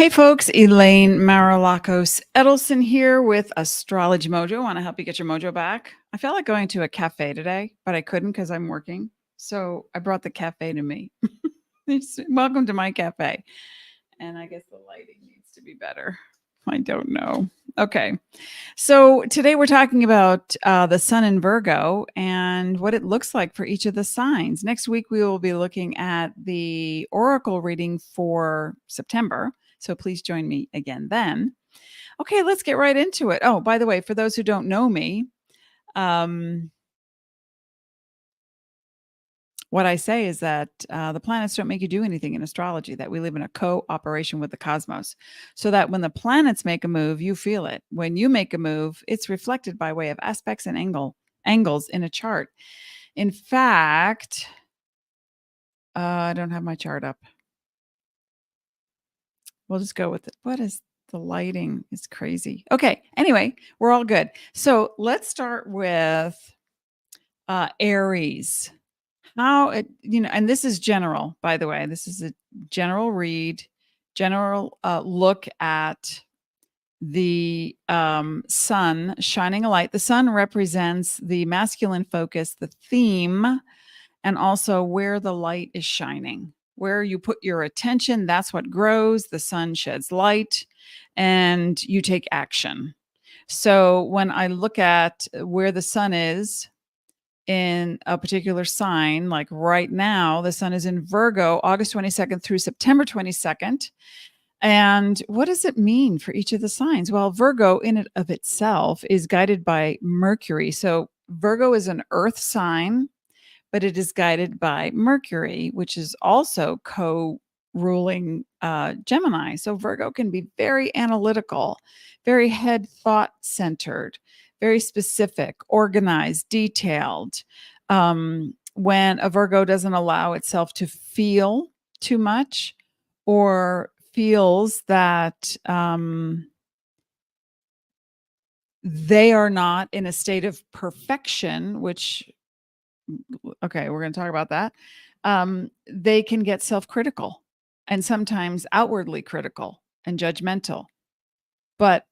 Hey folks, Elaine Marolakos Edelson here with AstrologyMojo. I want to help you get your mojo back. I felt like going to a cafe today, but I couldn't because I'm working. So I brought the cafe to me. Welcome to my cafe. And I guess the lighting needs to be better. I don't know. Okay. So today we're talking about the sun in Virgo and what it looks like for each of the signs. Next week, we will be looking at the oracle reading for September. So please join me again then. Okay, let's get right into it. Oh, by the way, for those who don't know me, what I say is that the planets don't make you do anything in astrology, that we live in a cooperation with the cosmos. So that when the planets make a move, you feel it. When you make a move, it's reflected by way of aspects and angles in a chart. In fact, I don't have my chart up. We'll just go with it. What is the lighting? It's crazy. Okay. Anyway, we're all good. So let's start with Aries. How it, and this is general, by the way. This is a general read, general look at the sun shining a light. The sun represents the masculine focus, the theme, and also where the light is shining. Where you put your attention, that's what grows. The sun sheds light and you take action. So when I look at where the sun is in a particular sign, like right now, the sun is in Virgo, August 22nd through September 22nd. And what does it mean for each of the signs? Well, Virgo in and of itself is guided by Mercury. So Virgo is an earth sign, but it is guided by Mercury, which is also co-ruling Gemini. So Virgo can be very analytical, very head thought centered, very specific, organized, detailed. When a Virgo doesn't allow itself to feel too much or feels that they are not in a state of perfection, which, okay, we're going to talk about that. They can get self-critical and sometimes outwardly critical and judgmental. But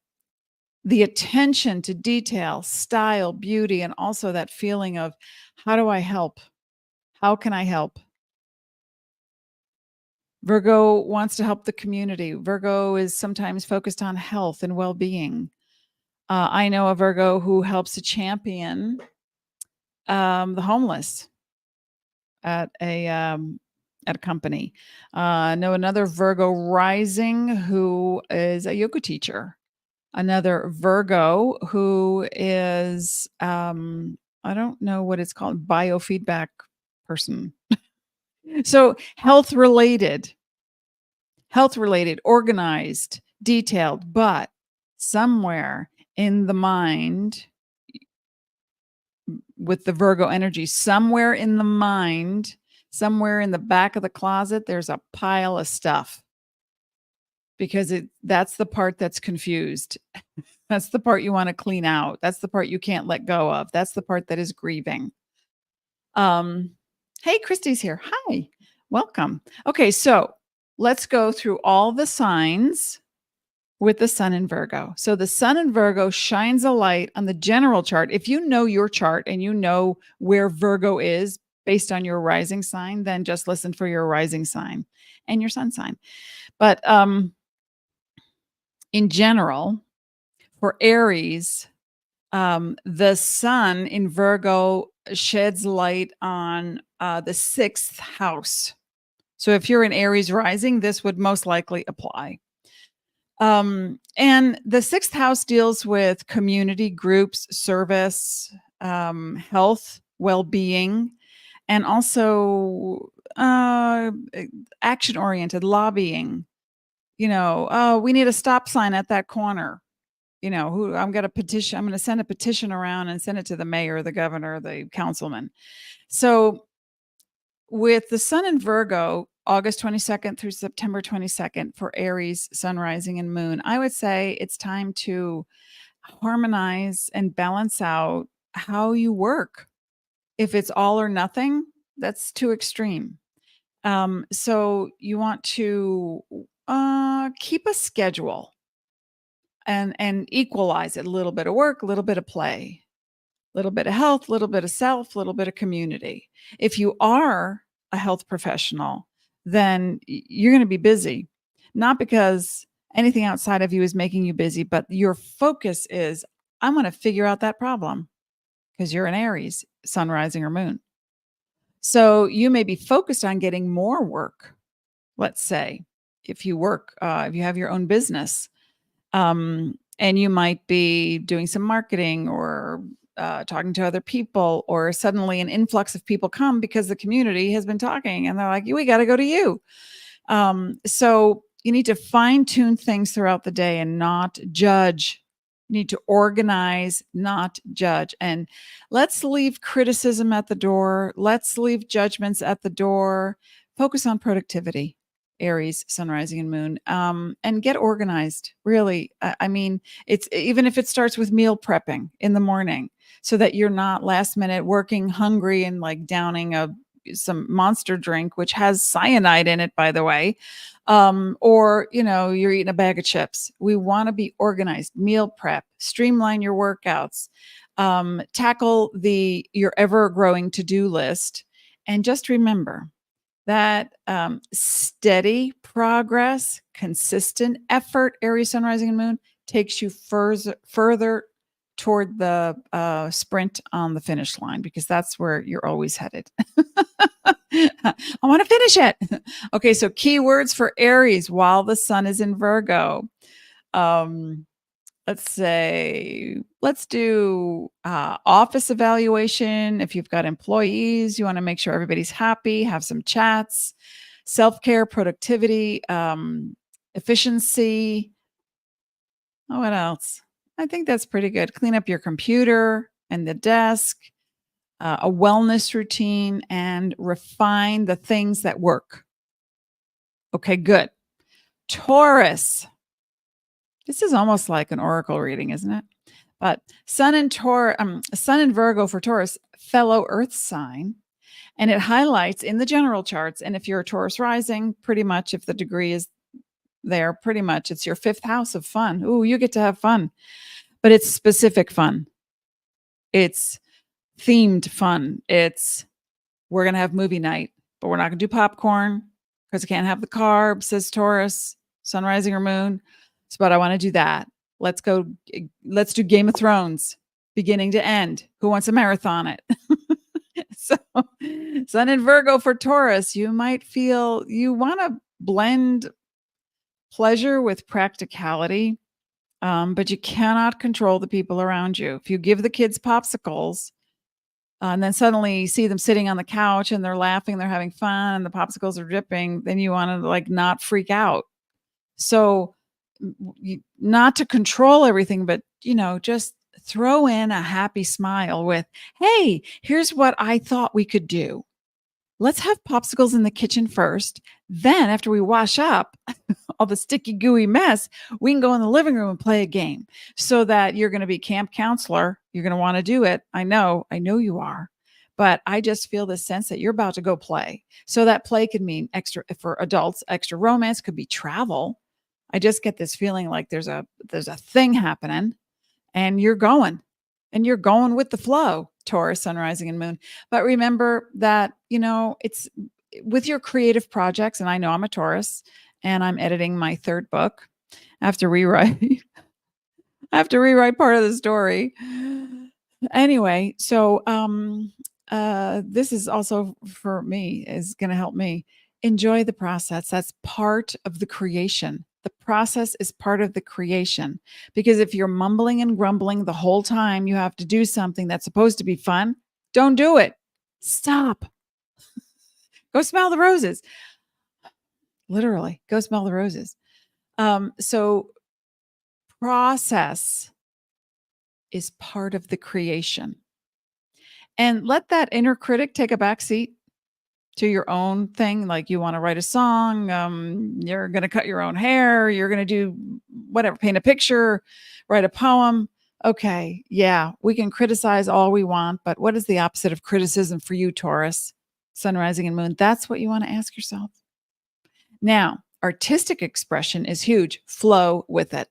the attention to detail, style, beauty, and also that feeling of how do I help? How can I help? Virgo wants to help the community. Virgo is sometimes focused on health and well-being. I know a Virgo who helps to champion the homeless at a company. I know another Virgo Rising who is a yoga teacher. Another Virgo who is, I don't know what it's called, biofeedback person. So health related, organized, detailed, but somewhere in the mind with the Virgo energy, somewhere in the mind, somewhere in the back of the closet, there's a pile of stuff because that's the part that's confused. That's the part you want to clean out. That's the part you can't let go of. That's the part that is grieving. Hey, Christy's here. Hi, welcome. Okay, so let's go through all the signs with the sun in Virgo. So the sun in Virgo shines a light on the general chart. If you know your chart and you know where Virgo is based on your rising sign, then just listen for your rising sign and your sun sign. But in general, for Aries, the sun in Virgo sheds light on the 6th house. So if you're an Aries rising, this would most likely apply. And the 6th house deals with community groups, service, health, well-being, and also action-oriented lobbying. Oh, we need a stop sign at that corner. I'm going to send a petition around and send it to the mayor, the governor, the councilman. So with the sun in Virgo, August 22nd through September 22nd for Aries, sun, rising, and moon, I would say it's time to harmonize and balance out how you work. If it's all or nothing, that's too extreme. So you want to keep a schedule and equalize it. A little bit of work, a little bit of play, a little bit of health, a little bit of self, a little bit of community. If you are a health professional, then you're going to be busy, not because anything outside of you is making you busy, but your focus is, I'm going to figure out that problem because you're an Aries, sun, rising, or moon. So you may be focused on getting more work. Let's say if you work, if you have your own business, and you might be doing some marketing or talking to other people, or suddenly an influx of people come because the community has been talking and they're like, we got to go to you. So you need to fine tune things throughout the day and not judge. You need to organize, not judge. And let's leave criticism at the door. Let's leave judgments at the door. Focus on productivity. Aries, sun, rising, and moon, and get organized. Really, I mean, it's even if it starts with meal prepping in the morning, so that you're not last minute working hungry and like downing some monster drink, which has cyanide in it, by the way, or you're eating a bag of chips. We want to be organized. Meal prep, streamline your workouts, tackle your ever growing to-do list, and just remember that steady progress, consistent effort, Aries, sun, rising, and moon, takes you further toward the sprint on the finish line, because that's where you're always headed. I want to finish it. Okay, so keywords for Aries while the sun is in Virgo. Let's do office evaluation. If you've got employees, you want to make sure everybody's happy, have some chats, self-care, productivity, efficiency. Oh, what else? I think that's pretty good. Clean up your computer and the desk, a wellness routine, and refine the things that work. Okay, good. Taurus. This is almost like an oracle reading, isn't it? But sun in Virgo for Taurus, fellow Earth sign, and it highlights in the general charts. And if you're a Taurus rising, pretty much, if the degree is there, pretty much it's your 5th house of fun. Ooh, you get to have fun, but it's specific fun. It's themed fun. We're gonna have movie night, but we're not gonna do popcorn because I can't have the carbs, says Taurus, sun, rising, or moon. But I want to do that. Let's do Game of Thrones, beginning to end. Who wants a marathon it? So, sun in Virgo for Taurus, you might feel you want to blend pleasure with practicality, but you cannot control the people around you. If you give the kids popsicles, and then suddenly you see them sitting on the couch and they're laughing, they're having fun, and the popsicles are dripping, then you want to like not freak out. So not to control everything, but just throw in a happy smile with, hey, here's what I thought we could do. Let's have popsicles in the kitchen first. Then after we wash up all the sticky, gooey mess, we can go in the living room and play a game. So that you're going to be camp counselor. You're going to want to do it. I know you are. But I just feel this sense that you're about to go play. So that play could mean extra, for adults, extra romance, could be travel. I just get this feeling like there's a thing happening, and you're going with the flow, Taurus, sun, rising, and moon. But remember that, it's with your creative projects. And I know I'm a Taurus and I'm editing my 3rd book. I have to rewrite part of the story. Anyway, so this is also for me, is going to help me enjoy the process. That's part of the creation. The process is part of the creation, because if you're mumbling and grumbling the whole time you have to do something that's supposed to be fun, don't do it. Stop. Go smell the roses. Literally, go smell the roses. So process is part of the creation. And let that inner critic take a back seat to your own thing. Like, you want to write a song, you're going to cut your own hair, you're going to do whatever, paint a picture, write a poem. Okay, yeah, we can criticize all we want, but what is the opposite of criticism for you, Taurus, sun, rising, and moon? That's what you want to ask yourself. Now, artistic expression is huge. Flow with it.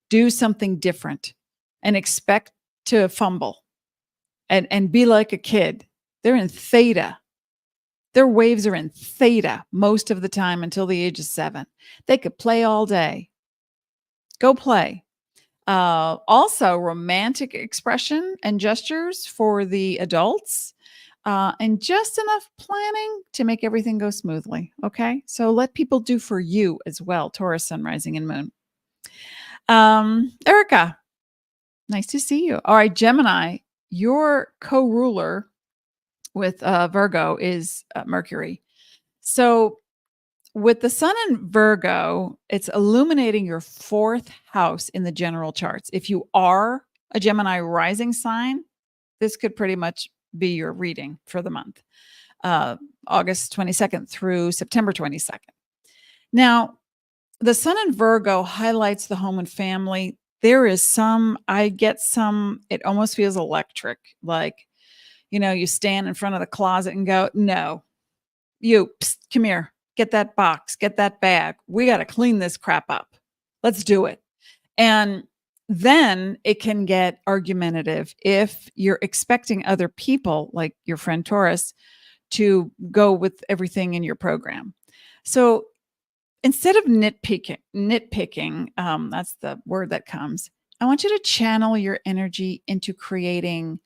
Do something different and expect to fumble and be like a kid. They're in theta. Their waves are in theta most of the time until the age of 7. They could play all day. Go play. Also, romantic expression and gestures for the adults, and just enough planning to make everything go smoothly. Okay. So let people do for you as well. Taurus, Sun, Rising, and Moon. Erica, nice to see you. All right, Gemini, your co-ruler with Virgo is Mercury. So with the sun in Virgo, it's illuminating your 4th house in the general charts. If you are a Gemini rising sign, this could pretty much be your reading for the month, August 22nd through September 22nd. Now, the sun in Virgo highlights the home and family. There is it almost feels electric. Like, you stand in front of the closet and go, no, come here, get that box, get that bag. We got to clean this crap up. Let's do it. And then it can get argumentative if you're expecting other people, like your friend Taurus, to go with everything in your program. So instead of nitpicking, that's the word that comes. I want you to channel your energy into creating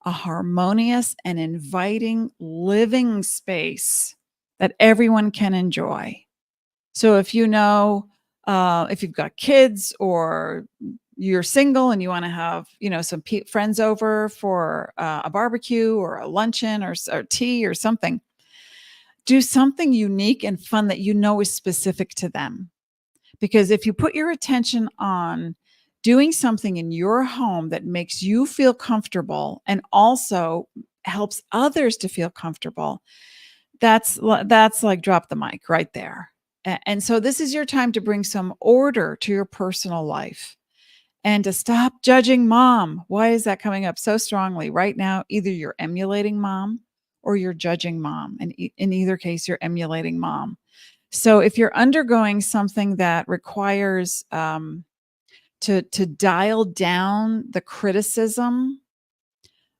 a harmonious and inviting living space that everyone can enjoy. So if if you've got kids or you're single and you want to have, some friends over for a barbecue or a luncheon or tea or something, do something unique and fun that is specific to them. Because if you put your attention on doing something in your home that makes you feel comfortable and also helps others to feel comfortable, that's like drop the mic right there. And so this is your time to bring some order to your personal life and to stop judging mom. Why is that coming up so strongly right now? Either you're emulating mom or you're judging mom. And in either case, you're emulating mom. So if you're undergoing something that requires to dial down the criticism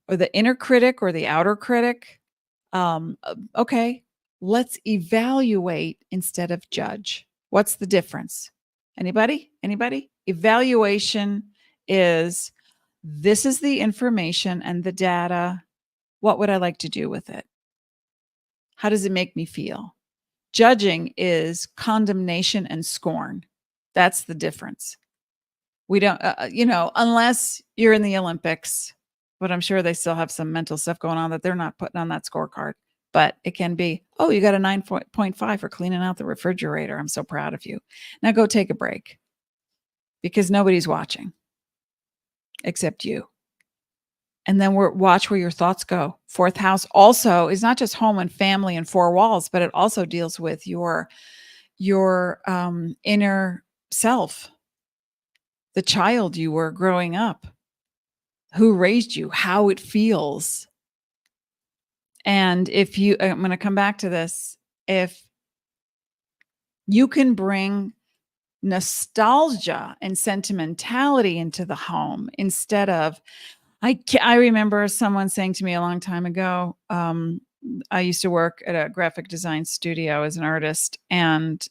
or the inner critic or the outer critic, okay, let's evaluate instead of judge. What's the difference? Anybody? Evaluation is, this is the information and the data. What would I like to do with it? How does it make me feel? Judging is condemnation and scorn. That's the difference. We don't, unless you're in the Olympics, but I'm sure they still have some mental stuff going on that they're not putting on that scorecard. But it can be, oh, you got a 9.5 for cleaning out the refrigerator. I'm so proud of you. Now go take a break because nobody's watching except you. And then watch where your thoughts go. 4th house also is not just home and family and 4 walls, but it also deals with your inner self, the child you were growing up, who raised you, how it feels. And I'm going to come back to this, if you can bring nostalgia and sentimentality into the home instead of, I remember someone saying to me a long time ago, I used to work at a graphic design studio as an artist, and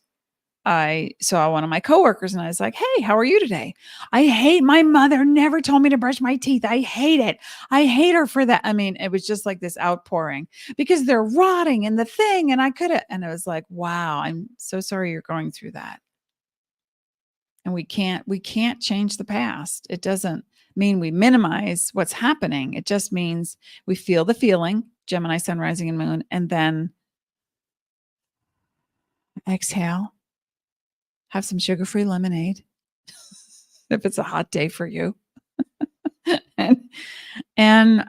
I saw one of my coworkers and I was like, hey, how are you today? I hate, my mother never told me to brush my teeth. I hate it. I hate her for that. I mean, it was just like this outpouring because they're rotting in the thing. And and it was like, wow, I'm so sorry you're going through that. And we can't change the past. It doesn't mean we minimize what's happening. It just means we feel the feeling, Gemini, Sun, Rising, and Moon, and then exhale. Have some sugar-free lemonade if it's a hot day for you. and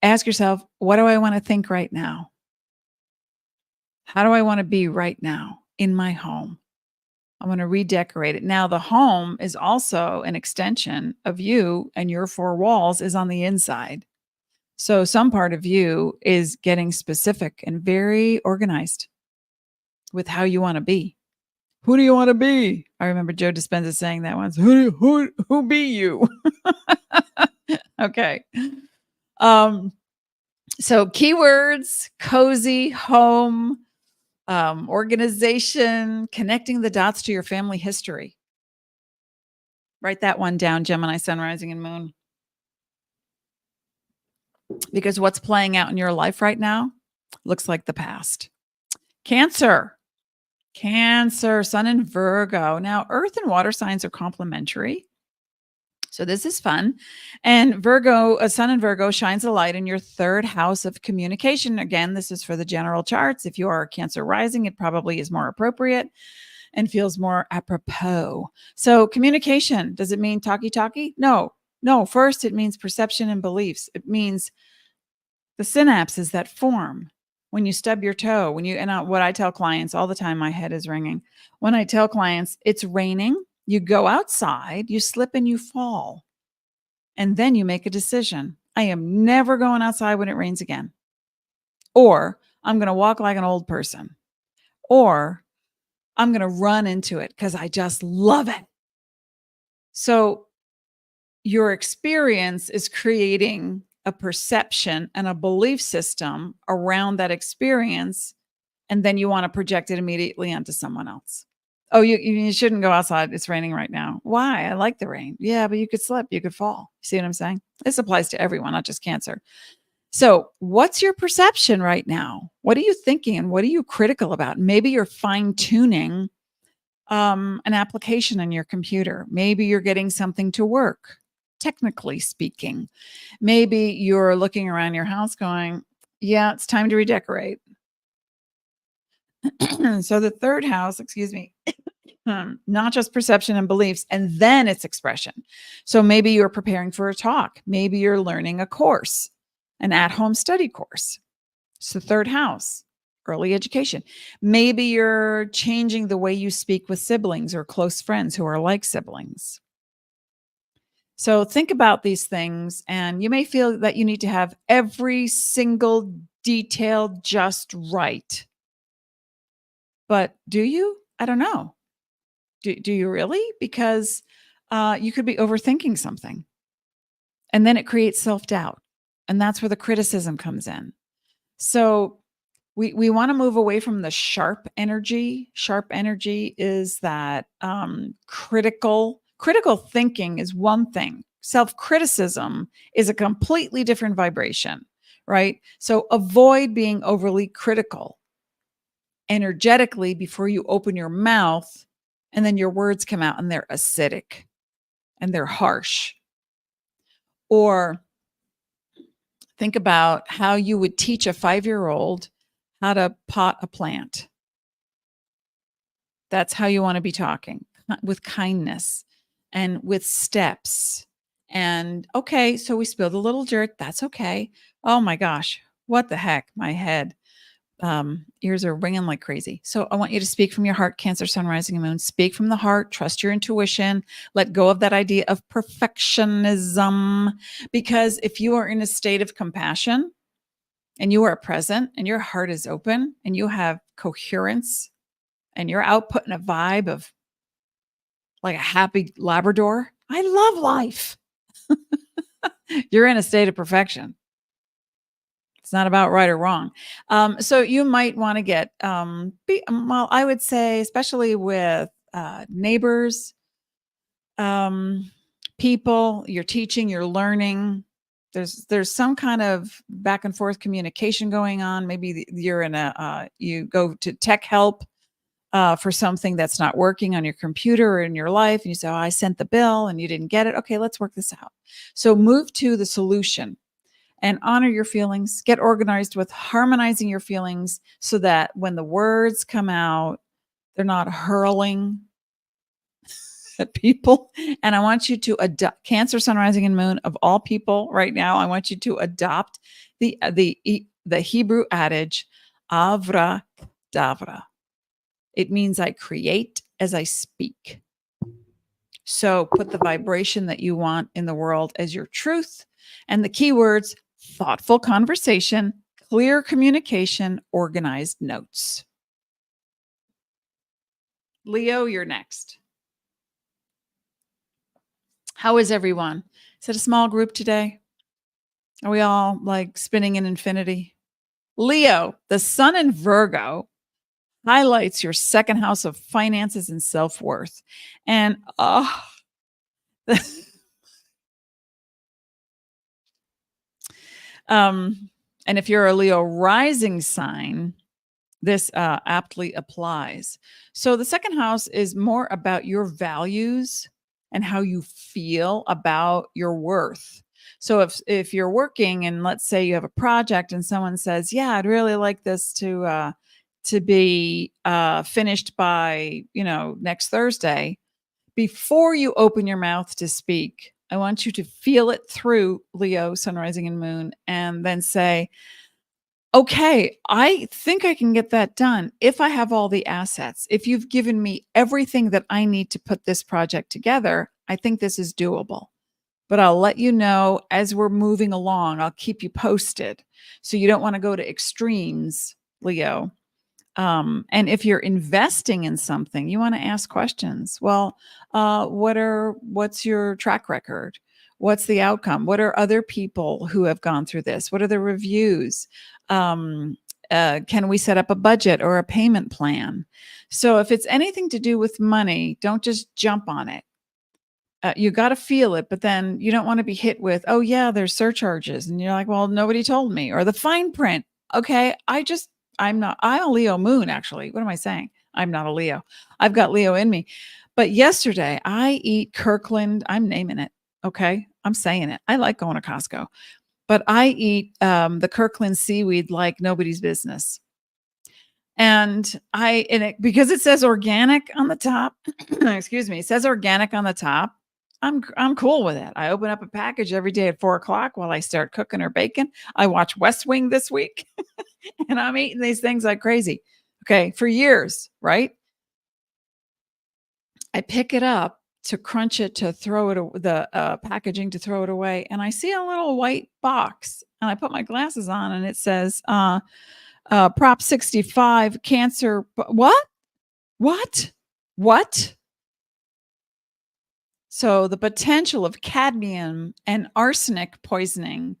ask yourself, what do I want to think right now? How do I want to be right now in my home? I want to redecorate it. Now, the home is also an extension of you, and your 4 walls is on the inside. So some part of you is getting specific and very organized. with how you want to be. Who do you want to be? I remember Joe Dispenza saying that once. Who be you? Okay. So keywords: cozy, home, organization, connecting the dots to your family history. Write that one down, Gemini, Sun, Rising, and Moon. Because what's playing out in your life right now looks like the past. Cancer, Sun in Virgo. Now, earth and water signs are complementary. So this is fun. And Virgo, Sun in Virgo shines a light in your third house of communication. Again, this is for the general charts. If you are a Cancer rising, it probably is more appropriate and feels more apropos. So communication, does it mean talkie? No. First, it means perception and beliefs. It means the synapses that form when you stub your toe, what I tell clients all the time, my head is ringing. When I tell clients it's raining, you go outside, you slip and you fall. And then you make a decision. I am never going outside when it rains again. Or I'm going to walk like an old person. Or I'm going to run into it because I just love it. So your experience is creating a perception and a belief system around that experience. And then you want to project it immediately onto someone else. Oh, you shouldn't go outside. It's raining right now. Why? I like the rain. Yeah, but you could slip. You could fall. See what I'm saying? This applies to everyone, not just Cancer. So what's your perception right now? What are you thinking and what are you critical about? Maybe you're fine tuning an application on your computer. Maybe you're getting something to work, technically speaking. Maybe you're looking around your house going, yeah, it's time to redecorate. So the third house, not just perception and beliefs, and then it's expression. So maybe you're preparing for a talk. Maybe you're learning a course, an at-home study course. It's the third house, early education. Maybe you're changing the way you speak with siblings or close friends who are like siblings. So think about these things, and you may feel that you need to have every single detail just right. But do you? I don't know. Do you really? Because you could be overthinking something. And then it creates self-doubt. And that's where the criticism comes in. So we want to move away from the sharp energy. Sharp energy is that critical thinking is one thing. Self-criticism is a completely different vibration, right? So avoid being overly critical energetically before you open your mouth, and then your words come out and they're acidic and they're harsh. Or think about how you would teach a 5-year-old how to pot a plant. That's how you want to be talking, with kindness and with steps. And okay, so we spilled a little dirt. That's okay. Oh my gosh, what the heck? My head. Ears are ringing like crazy. So I want you to speak from your heart, Cancer, Sun, Rising, and Moon. Speak from the heart. Trust your intuition. Let go of that idea of perfectionism. Because if you are in a state of compassion and you are present and your heart is open and you have coherence and you're out putting a vibe of like a happy Labrador, I love life. You're in a state of perfection. It's not about right or wrong. So you might want to get, I would say, especially with neighbors, people, you're teaching, you're learning. There's some kind of back and forth communication going on. Maybe you're in you go to tech help for something that's not working on your computer or in your life, and you say, "Oh, I sent the bill and you didn't get it. Okay, let's work this out." So move to the solution. And honor your feelings. Get organized with harmonizing your feelings so that when the words come out, they're not hurling at people. And I want you to adopt Cancer, Sun, Rising, and Moon of all people right now. I want you to adopt the Hebrew adage, Avra Davra. It means I create as I speak. So put the vibration that you want in the world as your truth, and the keywords: thoughtful conversation, clear communication, organized notes. Leo, you're next. How is everyone? Is it a small group today? Are we all like spinning in infinity? Leo, the sun in Virgo highlights your second house of finances and self-worth. And and if you're a Leo rising sign, this aptly applies. So the second house is more about your values and how you feel about your worth. So if you're working and let's say you have a project and someone says, "Yeah, I'd really like this to be finished by next Thursday," before you open your mouth to speak, I want you to feel it through, Leo, sun, rising, and moon, and then say, okay, I think I can get that done if I have all the assets. If you've given me everything that I need to put this project together, I think this is doable. But I'll let you know as we're moving along. I'll keep you posted. So you don't want to go to extremes, Leo. And if you're investing in something, you want to ask questions. Well, what's your track record? What's the outcome? What are other people who have gone through this? What are the reviews? Can we set up a budget or a payment plan? So if it's anything to do with money, don't just jump on it. You got to feel it, but then you don't want to be hit with, oh yeah, there's surcharges. And you're like, well, nobody told me, or the fine print. Okay. I'm a Leo moon, actually. What am I saying? I'm not a Leo. I've got Leo in me. But yesterday I eat Kirkland. I'm naming it. Okay. I'm saying it. I like going to Costco, but I eat the Kirkland seaweed like nobody's business. And because it says organic on the top, excuse me, it says organic on the top. I'm cool with it. I open up a package every day at 4:00 while I start cooking or baking. I watch West Wing this week and I'm eating these things like crazy. Okay. For years, right? I pick it up to crunch it, to throw it, the packaging to throw it away. And I see a little white box and I put my glasses on and it says, Prop 65 cancer. What? What? What? So the potential of cadmium and arsenic poisoning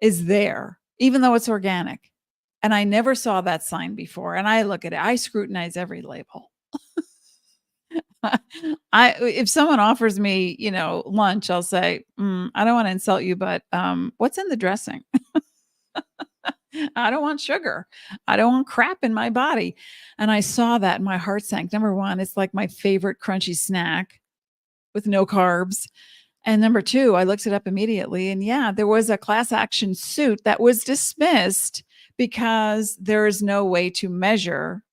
is there, even though it's organic. And I never saw that sign before. And I look at it, I scrutinize every label. If someone offers me, lunch, I'll say, I don't want to insult you, but what's in the dressing? I don't want sugar. I don't want crap in my body. And I saw that and my heart sank. Number one, it's like my favorite crunchy snack with no carbs. And number two, I looked it up immediately. And yeah, there was a class action suit that was dismissed because there is no way to measure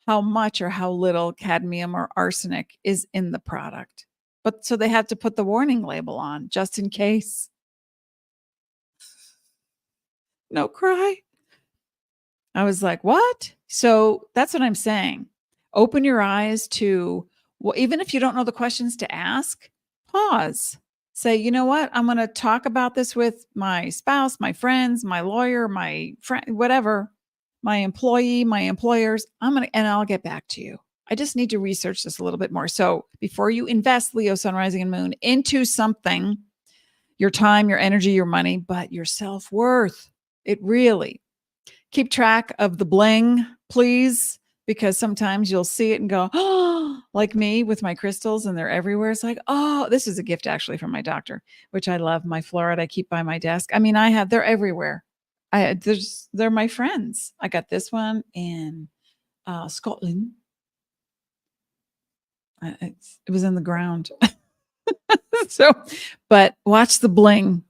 how much or how little cadmium or arsenic is in the product. But so they had to put the warning label on just in case. No cry. I was like, what? So that's what I'm saying. Open your eyes to, well, even if you don't know the questions to ask, pause. Say, you know what? I'm going to talk about this with my spouse, my friends, my lawyer, my friend, whatever, my employee, my employers. And I'll get back to you. I just need to research this a little bit more. So before you invest, Leo, sun, rising, and moon, into something, your time, your energy, your money, but your self-worth, it really, keep track of the bling, please, because sometimes you'll see it and go, oh, like me with my crystals, and they're everywhere. It's like, oh, this is a gift actually from my doctor, which I love. My fluorite I keep by my desk. I mean, they're everywhere. They're my friends. I got this one in Scotland. It was in the ground. So, but watch the bling.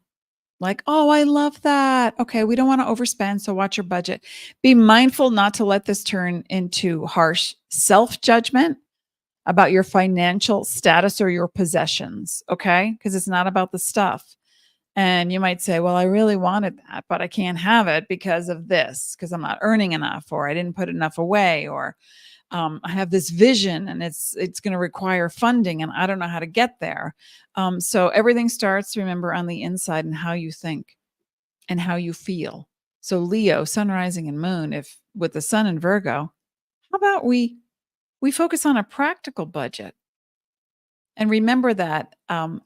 Like, oh, I love that. Okay, we don't want to overspend, so watch your budget. Be mindful not to let this turn into harsh self-judgment about your financial status or your possessions, okay? Because it's not about the stuff. And you might say, well, I really wanted that, but I can't have it because of this, because I'm not earning enough, or I didn't put enough away, or I have this vision and it's going to require funding and I don't know how to get there. So everything starts, remember, on the inside and how you think and how you feel. So Leo, sun, rising, and moon, if with the sun in Virgo, how about we we focus on a practical budget. And remember that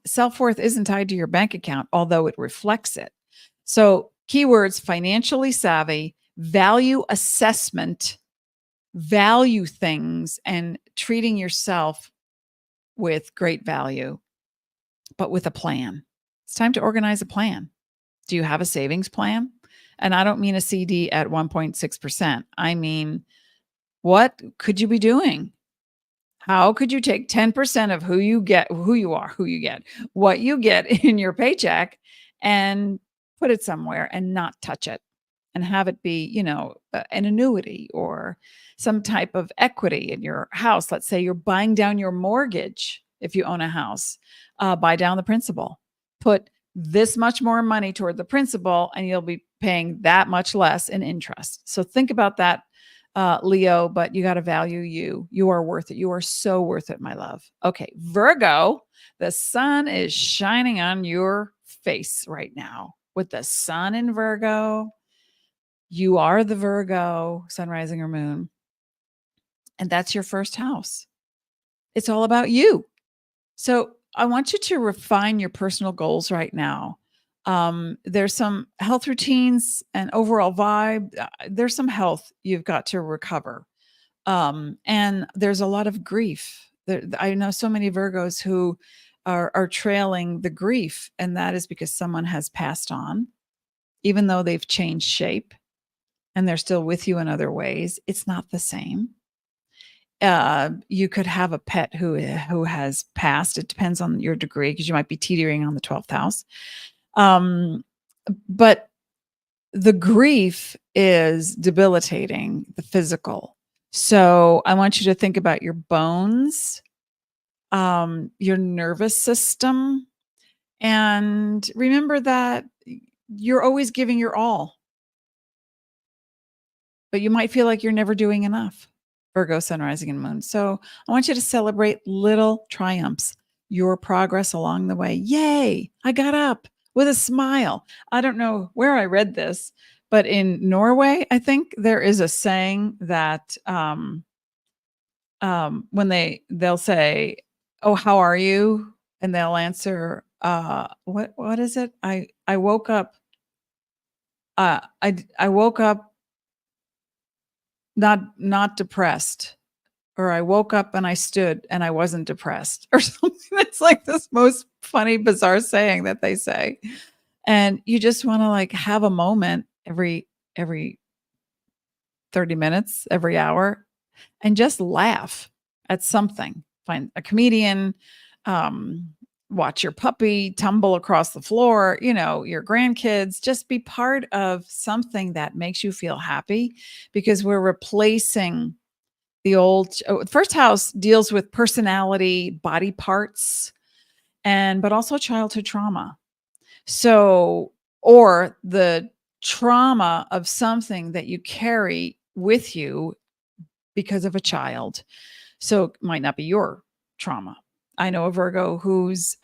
self-worth isn't tied to your bank account, although it reflects it. So keywords: financially savvy, value assessment, value things, and treating yourself with great value, but with a plan. It's time to organize a plan. Do you have a savings plan? And I don't mean a CD at 1.6%. I mean, what could you be doing? How could you take 10% of what you get in your paycheck and put it somewhere and not touch it, and have it be, an annuity or some type of equity in your house? Let's say you're buying down your mortgage. If you own a house, buy down the principal, put this much more money toward the principal, and you'll be paying that much less in interest. So think about that, Leo, but you got to value you. You are worth it. You are so worth it, my love. Okay, Virgo, the sun is shining on your face right now with the sun in Virgo. You are the Virgo, sun, rising, or moon. And that's your first house. It's all about you. So I want you to refine your personal goals right now. There's some health routines and overall vibe. There's some health you've got to recover. And there's a lot of grief. I know so many Virgos who are trailing the grief, and that is because someone has passed on, even though they've changed shape and they're still with you in other ways. It's not the same. You could have a pet who has passed. It depends on your degree, because you might be teetering on the 12th house. But the grief is debilitating the physical. So I want you to think about your bones, your nervous system, and remember that you're always giving your all, but you might feel like you're never doing enough. Virgo, sun, rising, and moon. So I want you to celebrate little triumphs, your progress along the way. Yay, I got up with a smile. I don't know where I read this, but in Norway, I think there is a saying that when they'll say, "Oh, how are you?" and they'll answer, what is it? I woke up. I woke up not depressed, or I woke up and I stood and I wasn't depressed, or something. It's like this most funny, bizarre saying that they say. And you just want to like have a moment every 30 minutes, every hour, and just laugh at something. Find a comedian, watch your puppy tumble across the floor, your grandkids. Just be part of something that makes you feel happy, because we're replacing the old. First house deals with personality, body parts, but also childhood trauma. So, or the trauma of something that you carry with you because of a child. So it might not be your trauma. I know a Virgo whose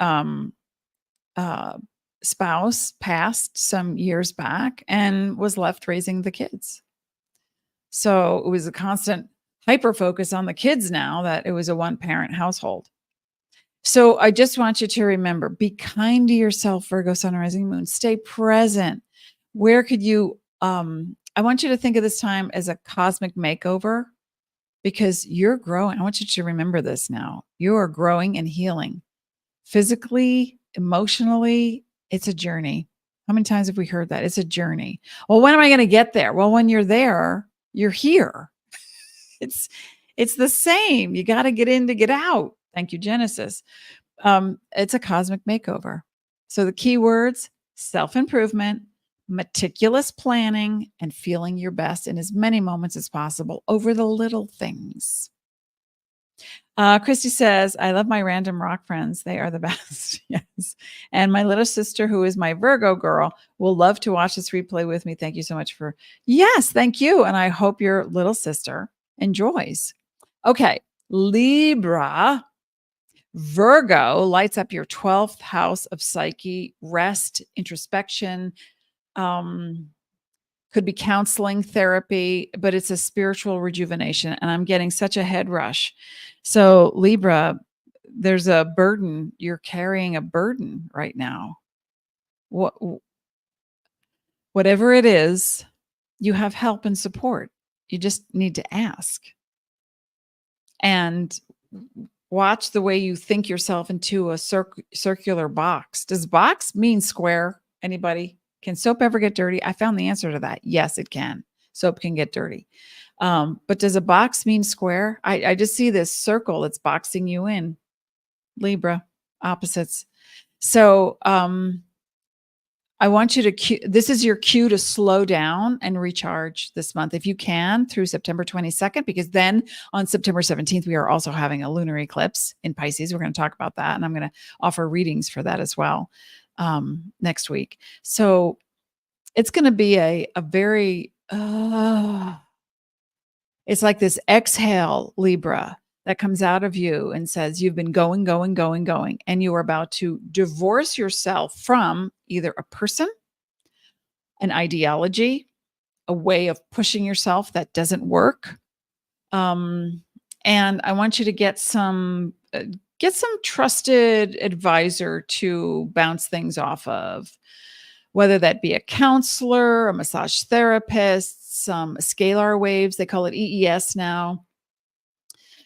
spouse passed some years back and was left raising the kids. So it was a constant hyper focus on the kids now that it was a one-parent household. So I just want you to remember, be kind to yourself, Virgo, sun, rising, moon. Stay present. Where could you, I want you to think of this time as a cosmic makeover, because you're growing. I want you to remember this now. You are growing and healing physically, emotionally. It's a journey. How many times have we heard that? It's a journey. Well, when am I going to get there? Well, when you're there, you're here. It's the same. You got to get in to get out. Thank you, Genesis. It's a cosmic makeover. So the key words: self-improvement, meticulous planning, and feeling your best in as many moments as possible over the little things. Christy says, I love my random rock friends. They are the best. Yes. And my little sister, who is my Virgo girl, will love to watch this replay with me. Thank you so much for, yes, thank you. And I hope your little sister enjoys. Okay. Libra. Virgo lights up your 12th house of psyche, rest, introspection, Could be counseling, therapy, but it's a spiritual rejuvenation. And I'm getting such a head rush. So, Libra, there's a burden. You're carrying a burden right now. What, whatever it is, you have help and support. You just need to ask. And watch the way you think yourself into a circular box. Does box mean square? Anybody? Can soap ever get dirty? I found the answer to that. Yes, it can. Soap can get dirty. But does a box mean square? I just see this circle that's boxing you in. Libra, opposites. So I want you to, this is your cue to slow down and recharge this month if you can through September 22nd, because then on September 17th, we are also having a lunar eclipse in Pisces. We're going to talk about that. And I'm going to offer readings for that as well next week. So it's going to be a very, it's like this exhale, Libra, that comes out of you and says, you've been going, and you are about to divorce yourself from either a person, an ideology, a way of pushing yourself that doesn't work. And I want you to get some trusted advisor to bounce things off of, whether that be a counselor, a massage therapist, some scalar waves, they call it EES now.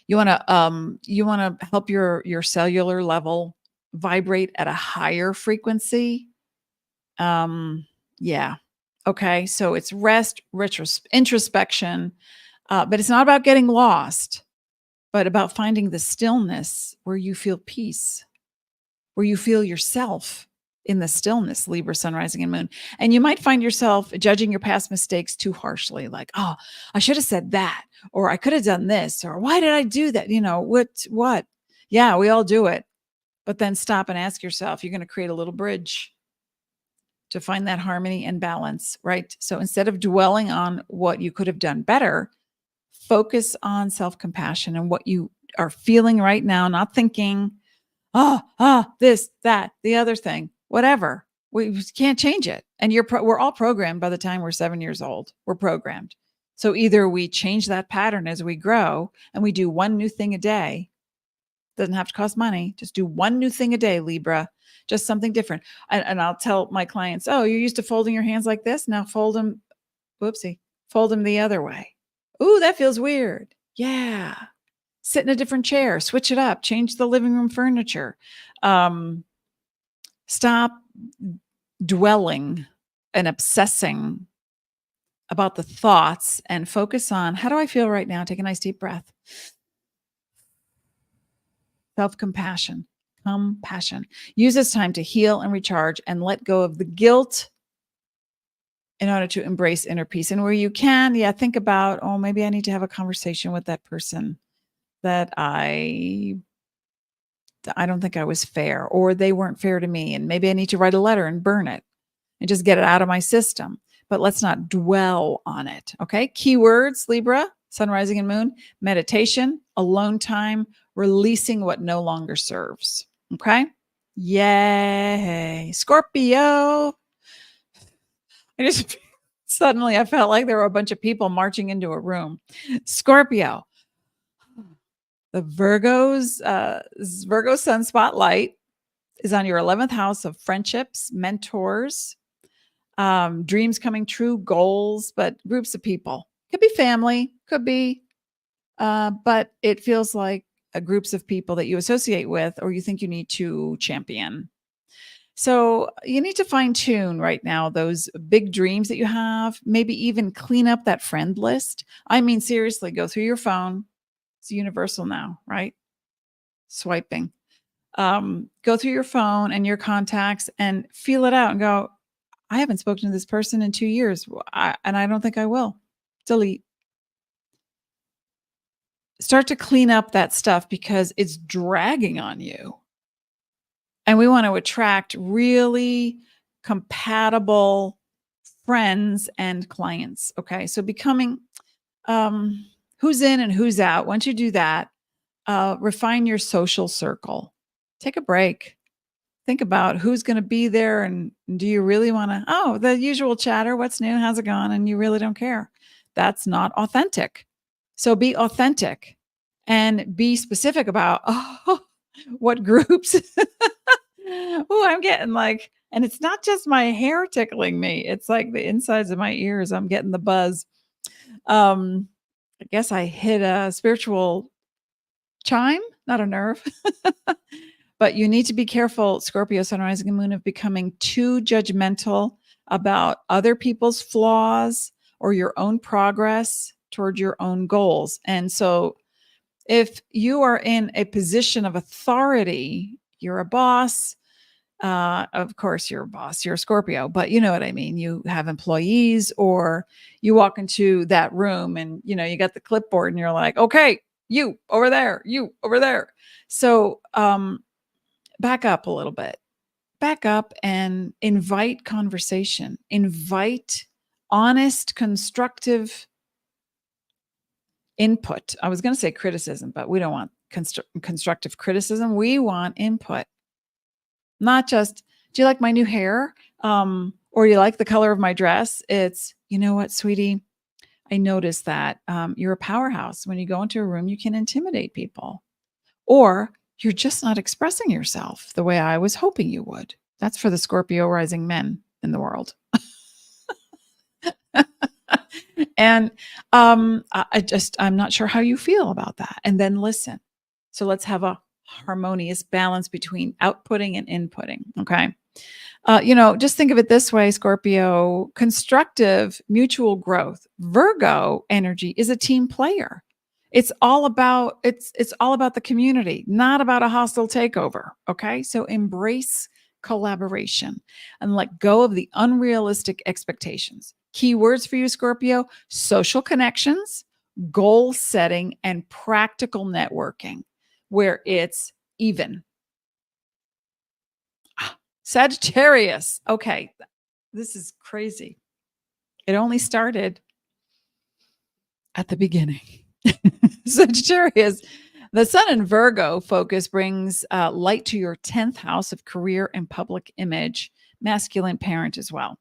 You want to help your cellular level vibrate at a higher frequency. Yeah. Okay. So it's rest, introspection, but it's not about getting lost, but about finding the stillness where you feel peace, where you feel yourself in the stillness, Libra, sun, rising, and moon. And you might find yourself judging your past mistakes too harshly, like, oh, I should have said that, or I could have done this, or why did I do that? You know, what? Yeah, we all do it. But then stop and ask yourself, you're going to create a little bridge to find that harmony and balance, right? So instead of dwelling on what you could have done better, focus on self-compassion and what you are feeling right now, not thinking, this, that, the other thing, whatever. We can't change it. And we're all programmed by the time we're 7 years old. We're programmed. So either we change that pattern as we grow and we do one new thing a day. Doesn't have to cost money. Just do one new thing a day, Libra. Just something different. And I'll tell my clients, oh, you're used to folding your hands like this. Now fold them. Whoopsie. Fold them the other way. Ooh, that feels weird. Yeah. Sit in a different chair, switch it up, change the living room furniture. Stop dwelling and obsessing about the thoughts and focus on, how do I feel right now? Take a nice deep breath. Self-compassion, compassion. Use this time to heal and recharge and let go of the guilt in order to embrace inner peace. And where you can, think about, oh, maybe I need to have a conversation with that person that I don't think I was fair, or they weren't fair to me. And maybe I need to write a letter and burn it and just get it out of my system. But let's not dwell on it. Okay. Keywords, Libra, sun, rising, and moon: meditation, alone time, releasing what no longer serves. Okay. Yay. Scorpio. Suddenly I felt like there were a bunch of people marching into a room. Scorpio. The Virgo sun spotlight is on your 11th house of friendships, mentors, dreams coming true, goals, but groups of people. Could be family, could be, but it feels like groups of people that you associate with or you think you need to champion. So you need to fine tune right now those big dreams that you have, maybe even clean up that friend list. I mean, seriously, go through your phone. It's universal now, right? Swiping. Go through your phone and your contacts and feel it out and go, I haven't spoken to this person in 2 years. And I don't think I will. Delete. Start to clean up that stuff because it's dragging on you. And we want to attract really compatible friends and clients. Okay. So becoming who's in and who's out. Once you do that, refine your social circle. Take a break. think about who's going to be there, and do you really want to, oh, the usual chatter, what's new, how's it going, and you really don't care. That's not authentic. So be authentic and be specific about, oh, what groups. Oh, I'm getting like, and it's not just my hair tickling me, it's like the insides of my ears, I'm getting the buzz. I guess I hit a spiritual chime, not a nerve. But you need to be careful, Scorpio, Sun, Rising, and Moon, of becoming too judgmental about other people's flaws or your own progress toward your own goals. And so if you are in a position of authority, you're a boss. Of course, you're a boss, you're a Scorpio, but you know what I mean. You have employees, or you walk into that room and you got the clipboard and you're like, okay, you over there, you over there. So back up a little bit. Back up and invite conversation. Invite honest, constructive input. I was going to say criticism, but we don't want constructive criticism. We want input. Not just, do you like my new hair? Or you like the color of my dress? It's, you know what, sweetie? I noticed that you're a powerhouse. When you go into a room, you can intimidate people. Or you're just not expressing yourself the way I was hoping you would. That's for the Scorpio rising men in the world. And I'm not sure how you feel about that. And then listen. So let's have a harmonious balance between outputting and inputting. Okay. Just think of it this way, Scorpio: constructive mutual growth. Virgo energy is a team player. It's all about the community, not about a hostile takeover. Okay. So embrace collaboration and let go of the unrealistic expectations. Key words for you, Scorpio: social connections, goal setting, and practical networking, where it's even. Sagittarius. Okay. This is crazy. It only started at the beginning. Sagittarius, the Sun in Virgo focus brings light to your 10th house of career and public image, masculine parent as well.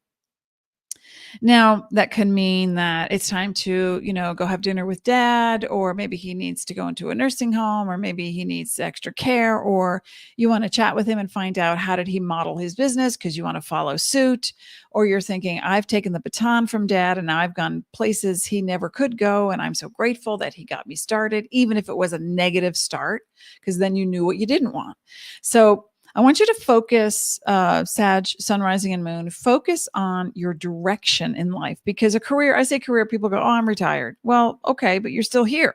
Now, that can mean that it's time to, go have dinner with dad, or maybe he needs to go into a nursing home, or maybe he needs extra care, or you want to chat with him and find out how did he model his business because you want to follow suit, or you're thinking, I've taken the baton from dad and now I've gone places he never could go, and I'm so grateful that he got me started, even if it was a negative start, because then you knew what you didn't want. So I want you to focus, Sag, Sun, Rising, and Moon, focus on your direction in life, because a career, I say career, people go, oh, I'm retired. Well, okay, but you're still here.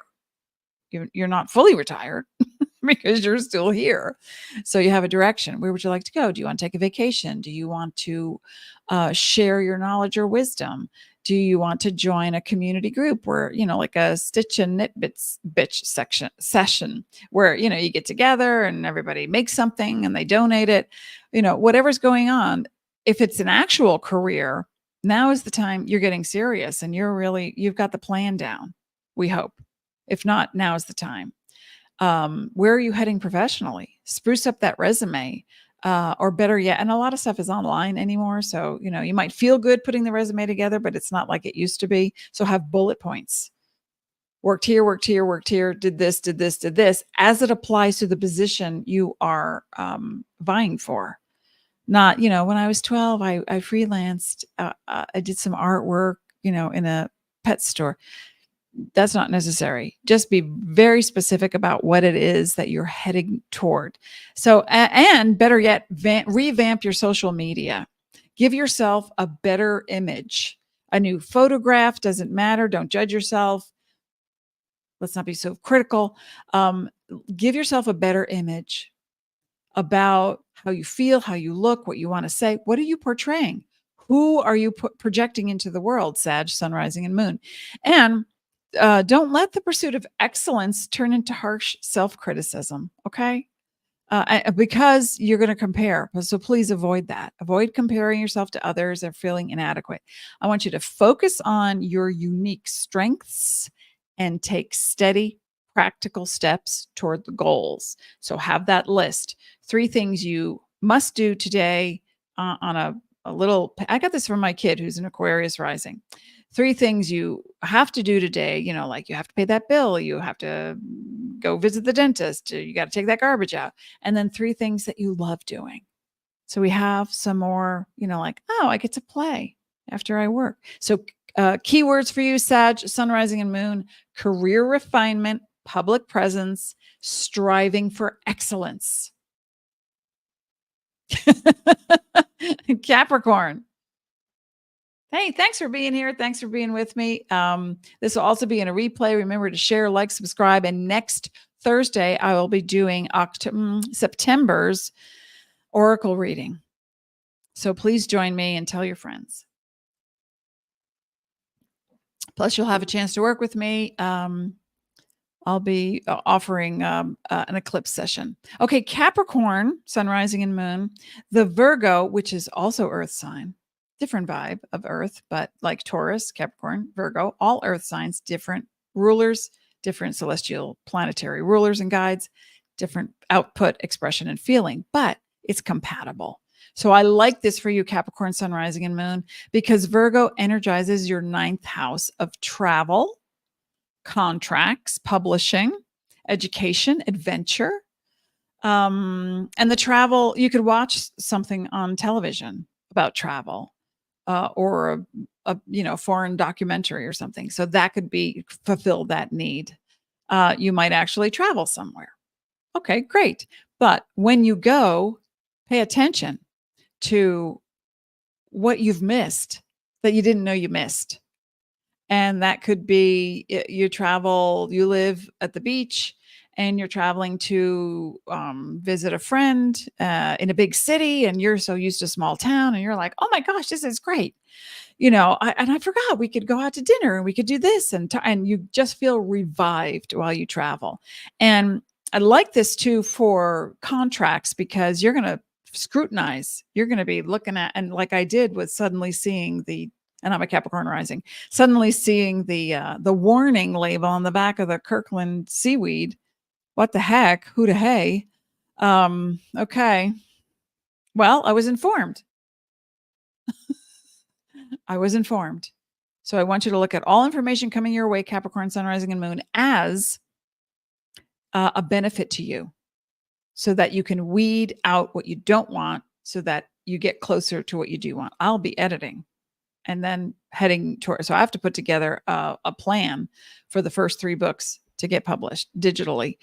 You're not fully retired because you're still here. So you have a direction. Where would you like to go? Do you want to take a vacation? Do you want to share your knowledge or wisdom? Do you want to join a community group where, like a stitch and knit bitch session where, you get together and everybody makes something and they donate it, whatever's going on. If it's an actual career, now is the time you're getting serious and you've got the plan down, we hope. If not, now is the time. Where are you heading professionally? Spruce up that resume. Or better yet, and a lot of stuff is online anymore. So, you might feel good putting the resume together, but it's not like it used to be. So have bullet points. Worked here, worked here, worked here, did this, did this, did this, as it applies to the position you are vying for. Not, when I was 12, I freelanced. I did some artwork, in a pet store. That's not necessary. Just be very specific about what it is that you're heading toward. So, and better yet, revamp your social media. Give yourself a better image. A new photograph doesn't matter. Don't judge yourself. Let's not be so critical. Give yourself a better image about how you feel, how you look, what you want to say. What are you portraying? Who are you projecting into the world? Sag, Sun, Rising, and Moon. And don't let the pursuit of excellence turn into harsh self-criticism, okay? Because you're going to compare. So please avoid that. Avoid comparing yourself to others and feeling inadequate. I want you to focus on your unique strengths and take steady, practical steps toward the goals. So have that list. 3 things you must do today on a little, I got this from my kid who's an Aquarius rising. 3 things you have to do today, like you have to pay that bill, you have to go visit the dentist, you got to take that garbage out. And then 3 things that you love doing. So we have some more, like, oh, I get to play after I work. So keywords for you, Sag, sun, rising, and moon: career refinement, public presence, striving for excellence. Capricorn. Hey, thanks for being here. Thanks for being with me. This will also be in a replay. Remember to share, like, subscribe. And next Thursday, I will be doing September's Oracle reading. So please join me and tell your friends. Plus, you'll have a chance to work with me. I'll be offering an eclipse session. Okay, Capricorn, sun, rising, and moon. The Virgo, which is also Earth sign, different vibe of Earth, but like Taurus, Capricorn, Virgo, all Earth signs, different rulers, different celestial planetary rulers and guides, different output, expression, and feeling, but it's compatible. So I like this for you, Capricorn, sun, rising, and moon, because Virgo energizes your 9th house of travel, contracts, publishing, education, adventure. And the travel, you could watch something on television about travel, or a foreign documentary or something. So that could be fulfill that need. You might actually travel somewhere. Okay, great. But when you go, pay attention to what you've missed that you didn't know you missed. And that could be you live at the beach and you're traveling to visit a friend in a big city, and you're so used to small town, and you're like, oh my gosh, this is great. I forgot we could go out to dinner and we could do this, and you just feel revived while you travel. And I like this too for contracts, because you're going to scrutinize, you're going to be looking at, and like I did with suddenly seeing and I'm a Capricorn rising, suddenly seeing the warning label on the back of the Kirkland seaweed. What the heck? Who to hey? Okay. Well, I was informed. I was informed. So I want you to look at all information coming your way, Capricorn, sun, rising, and moon, as a benefit to you, so that you can weed out what you don't want, so that you get closer to what you do want. I'll be editing and then heading toward. So I have to put together a plan for the first 3 books to get published digitally.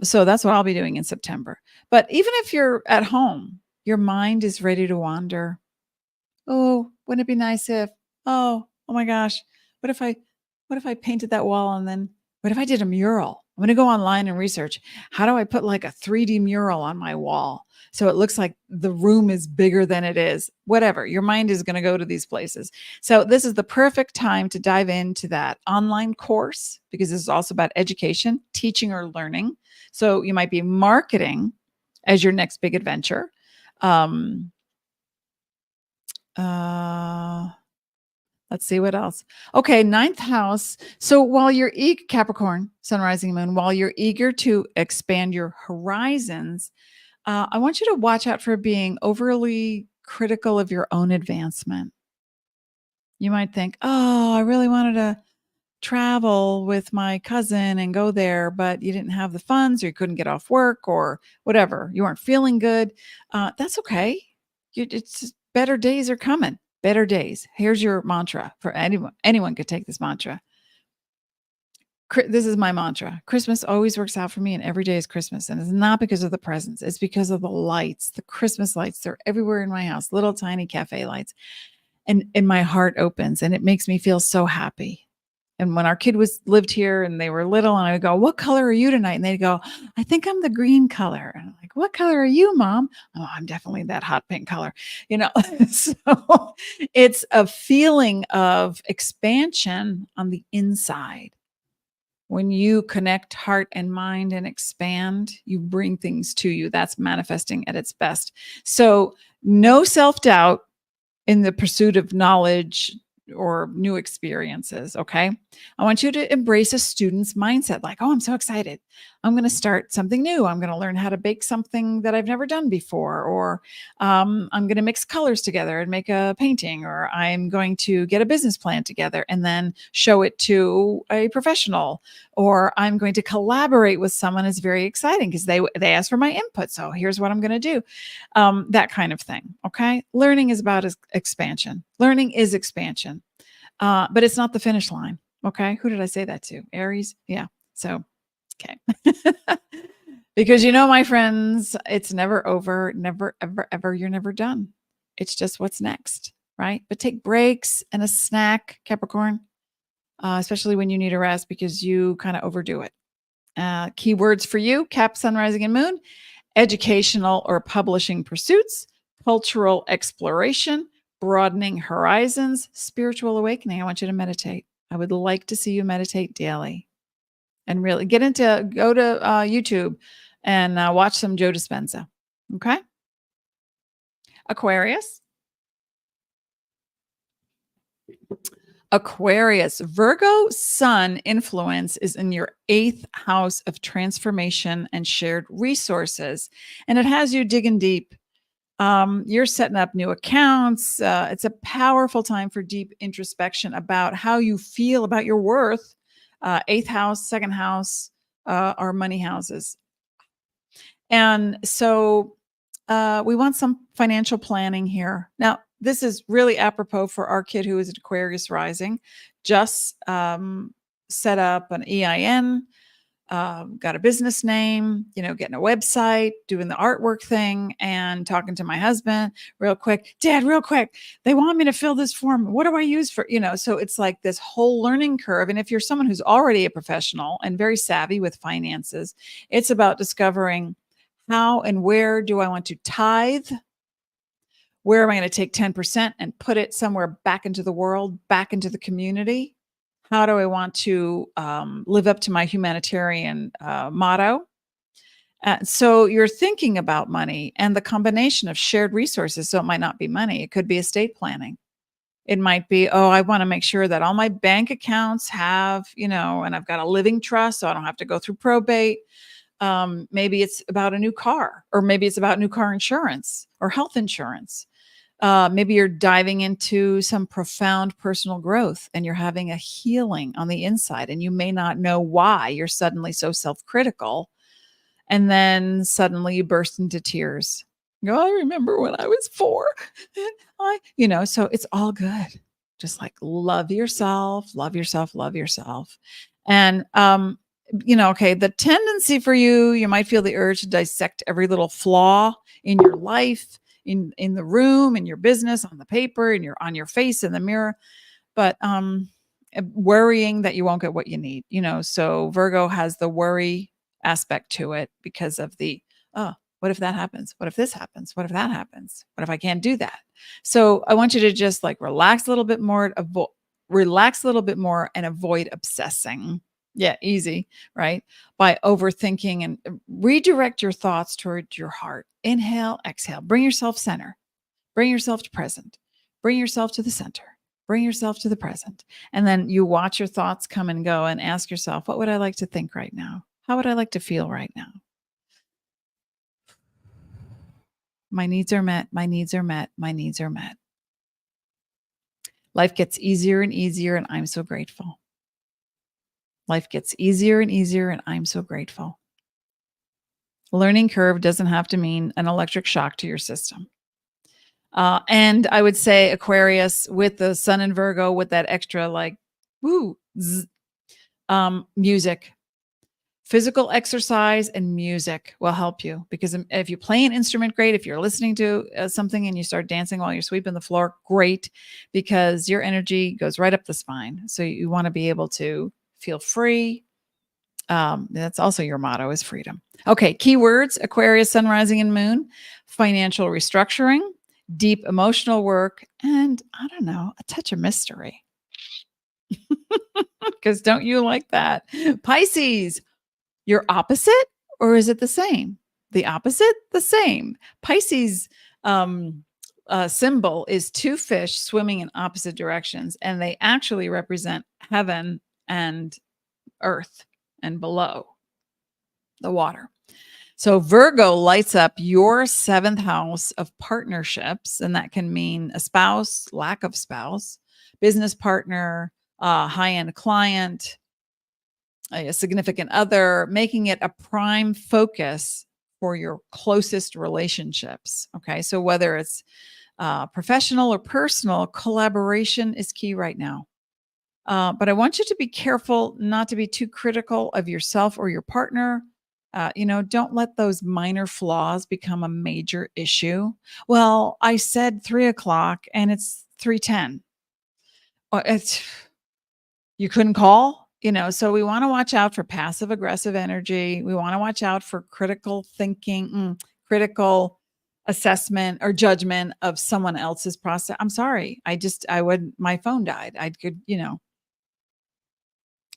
So that's what I'll be doing in September. But even if you're at home, your mind is ready to wander. Oh, wouldn't it be nice if, oh my gosh, what if I painted that wall, and then what if I did a mural? I'm going to go online and research, how do I put like a 3D mural on my wall so it looks like the room is bigger than it is? Whatever. Your mind is going to go to these places. So this is the perfect time to dive into that online course, because this is also about education, teaching, or learning. So you might be marketing as your next big adventure. Let's see what else. Okay, 9th house. So while you're Capricorn, sun, rising, moon, while you're eager to expand your horizons, I want you to watch out for being overly critical of your own advancement. You might think, oh, I really wanted to travel with my cousin and go there, but you didn't have the funds, or you couldn't get off work, or whatever. You weren't feeling good. That's okay. It's better days are coming. Better days. Here's your mantra for anyone. Anyone could take this mantra. This is my mantra. Christmas always works out for me, and every day is Christmas. And it's not because of the presents. It's because of the lights, the Christmas lights. They're everywhere in my house, little tiny cafe lights. And my heart opens, and it makes me feel so happy. And when our kid lived here and they were little, and I would go, what color are you tonight? And they'd go, I think I'm the green color. And I'm like, what color are you, Mom? Oh, I'm definitely that hot pink color. So it's a feeling of expansion on the inside. When you connect heart and mind and expand, you bring things to you. That's manifesting at its best. So no self-doubt in the pursuit of knowledge or new experiences. Okay. I want you to embrace a student's mindset. Like, oh, I'm so excited. I'm going to start something new. I'm going to learn how to bake something that I've never done before, or I'm going to mix colors together and make a painting, or I'm going to get a business plan together and then show it to a professional, or I'm going to collaborate with someone. Is very exciting because they ask for my input. So here's what I'm going to do. That kind of thing. Okay. Learning is about expansion. Learning is expansion. But it's not the finish line. Okay. Who did I say that to? Aries. Yeah. So, okay. Because my friends, it's never over. Never, ever, ever. You're never done. It's just what's next. Right. But take breaks and a snack, Capricorn, especially when you need a rest because you kind of overdo it. Keywords for you: Cap, Sun, Rising, and Moon, educational or publishing pursuits, cultural exploration, broadening horizons, spiritual awakening. I want you to meditate. I would like to see you meditate daily and really go to YouTube and watch some Joe Dispenza. Okay. Aquarius. Aquarius, Virgo sun influence is in your 8th house of transformation and shared resources. And it has you digging deep. You're setting up new accounts. It's a powerful time for deep introspection about how you feel about your worth. 8th house, 2nd house are money houses. And so we want some financial planning here. Now, this is really apropos for our kid who is an Aquarius rising. Just set up an EIN, got a business name, getting a website, doing the artwork thing, and talking to my husband real quick. Dad, real quick, they want me to fill this form. What do I use for, so it's like this whole learning curve. And if you're someone who's already a professional and very savvy with finances, it's about discovering how and where do I want to tithe? Where am I going to take 10% and put it somewhere back into the world, back into the community? How do I want to live up to my humanitarian motto? So you're thinking about money and the combination of shared resources. So it might not be money. It could be estate planning. It might be, I want to make sure that all my bank accounts have, and I've got a living trust so I don't have to go through probate. Maybe it's about a new car, or maybe it's about new car insurance or health insurance. Maybe you're diving into some profound personal growth and you're having a healing on the inside and you may not know why you're suddenly so self-critical. And then suddenly you burst into tears. I remember when I was 4. So it's all good. Just like love yourself, love yourself, love yourself. And, okay, the tendency for you might feel the urge to dissect every little flaw in your life, in the room, in your business, on the paper, on your face in the mirror, but worrying that you won't get what you need. So Virgo has the worry aspect to it because of the what if that happens? What if this happens? What if that happens? What if I can't do that? So I want you to just like relax a little bit more, and avoid obsessing. Yeah, easy, right? By overthinking, and redirect your thoughts toward your heart. Inhale, exhale, bring yourself center, bring yourself to present, bring yourself to the center, bring yourself to the present. And then you watch your thoughts come and go and ask yourself, what would I like to think right now? How would I like to feel right now? My needs are met. My needs are met. My needs are met. Life gets easier and easier, and I'm so grateful. Life gets easier and easier, and I'm so grateful. Learning curve doesn't have to mean an electric shock to your system. And I would say Aquarius with the Sun in Virgo with that extra like, music. Physical exercise and music will help you, because if you play an instrument, great. If you're listening to something and you start dancing while you're sweeping the floor, great, because your energy goes right up the spine. So you want to be able to feel free. That's also your motto, is freedom. Okay. Keywords: Aquarius, Sun, Rising, and Moon, financial restructuring, deep emotional work, and I don't know, a touch of mystery. Because don't you like that? Pisces, your opposite, or is it the same? The opposite, the same. Pisces symbol is 2 fish swimming in opposite directions, and they actually represent heaven and earth and below. the water. So Virgo lights up your seventh house of partnerships, and that can mean a spouse, lack of spouse, business partner, high-end client, a significant other, making it a prime focus for your closest relationships. Okay, so whether it's professional or personal, collaboration is key right now. But I want you to be careful not to be too critical of yourself or your partner. Don't let those minor flaws become a major issue. Well, I said 3 o'clock and it's 3:10. It's you couldn't call, so we want to watch out for passive aggressive energy. We want to watch out for critical thinking, critical assessment or judgment of someone else's process. I'm sorry. My phone died. I could,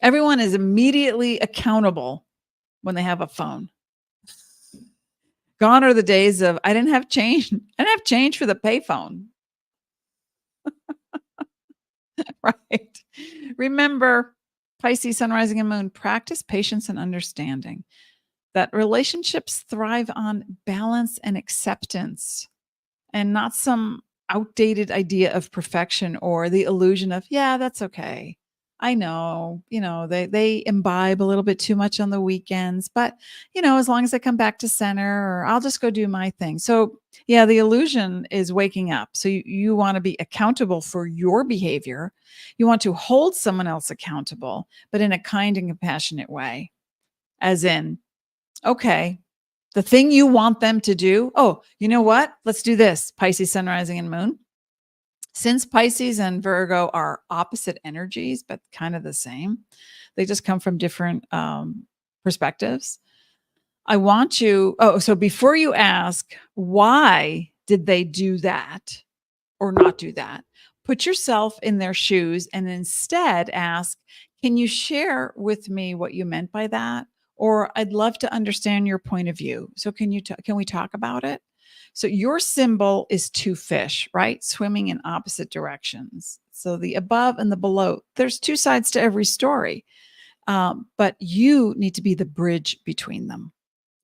everyone is immediately accountable when they have a phone. Gone are the days of I didn't have change. I didn't have change for the payphone. Right. Remember, Pisces, Sun, Rising, and Moon, practice patience and understanding. That relationships thrive on balance and acceptance and not some outdated idea of perfection or the illusion of, yeah, that's okay. I know, they imbibe a little bit too much on the weekends, but as long as I come back to center, or I'll just go do my thing. So yeah, the illusion is waking up. So you want to be accountable for your behavior. You want to hold someone else accountable, but in a kind and compassionate way, as in, okay, the thing you want them to do. Oh, you know what? Let's do this. Pisces, Sun, Rising, and Moon. Since Pisces and Virgo are opposite energies, but kind of the same, they just come from different perspectives. I want you, so before you ask, why did they do that or not do that? Put yourself in their shoes and instead ask, can you share with me what you meant by that? Or I'd love to understand your point of view. So can we talk about it? So your symbol is two fish, right? Swimming in opposite directions. So the above and the below, there's two sides to every story. But you need to be the bridge between them.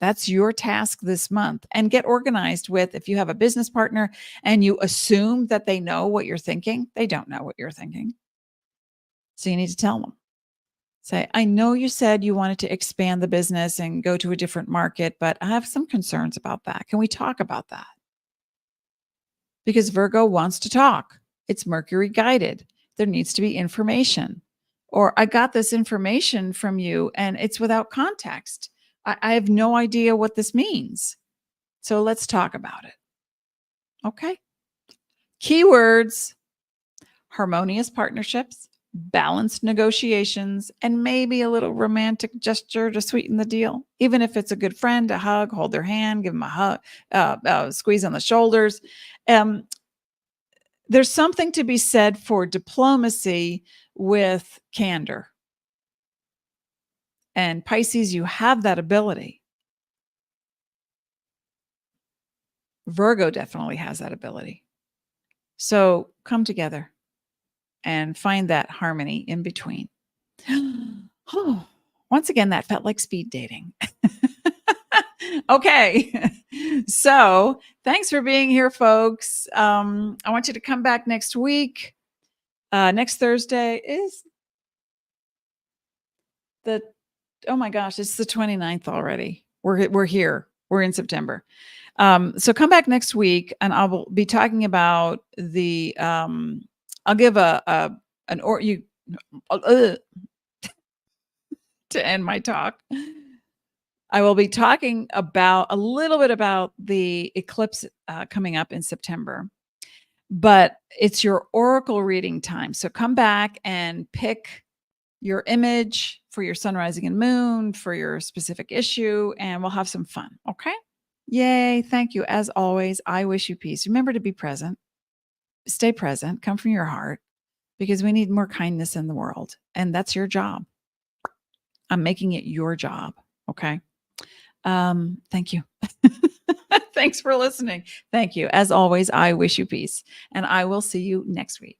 That's your task this month. And get organized with, if you have a business partner and you assume that they know what you're thinking, they don't know what you're thinking. So you need to tell them. Say, I know you said you wanted to expand the business and go to a different market, but I have some concerns about that. Can we talk about that? Because Virgo wants to talk. It's Mercury guided. There needs to be information. Or I got this information from you and it's without context. I have no idea what this means. So let's talk about it. Okay. Keywords: harmonious partnerships, balanced negotiations, and maybe a little romantic gesture to sweeten the deal. Even if it's a good friend, a hug, hold their hand, give them a hug, squeeze on the shoulders. There's something to be said for diplomacy with candor. And Pisces, you have that ability. Virgo definitely has that ability. So come together and find that harmony in between. Oh, once again, that felt like speed dating. Okay. So thanks for being here, folks. I want you to come back next week. Next Thursday is oh my gosh, it's the 29th already. We're here. We're in September. So come back next week and I will be talking about I'll give to end my talk. I will be talking about a little bit about the eclipse coming up in September, but it's your oracle reading time. So come back and pick your image for your sun, rising, and moon for your specific issue, and we'll have some fun. Okay. Yay. Thank you. As always, I wish you peace. Remember to be present. Stay present. Come from your heart, because we need more kindness in the world. And that's your job. I'm making it your job. Okay. Thank you. Thanks for listening. Thank you. As always, I wish you peace. And I will see you next week.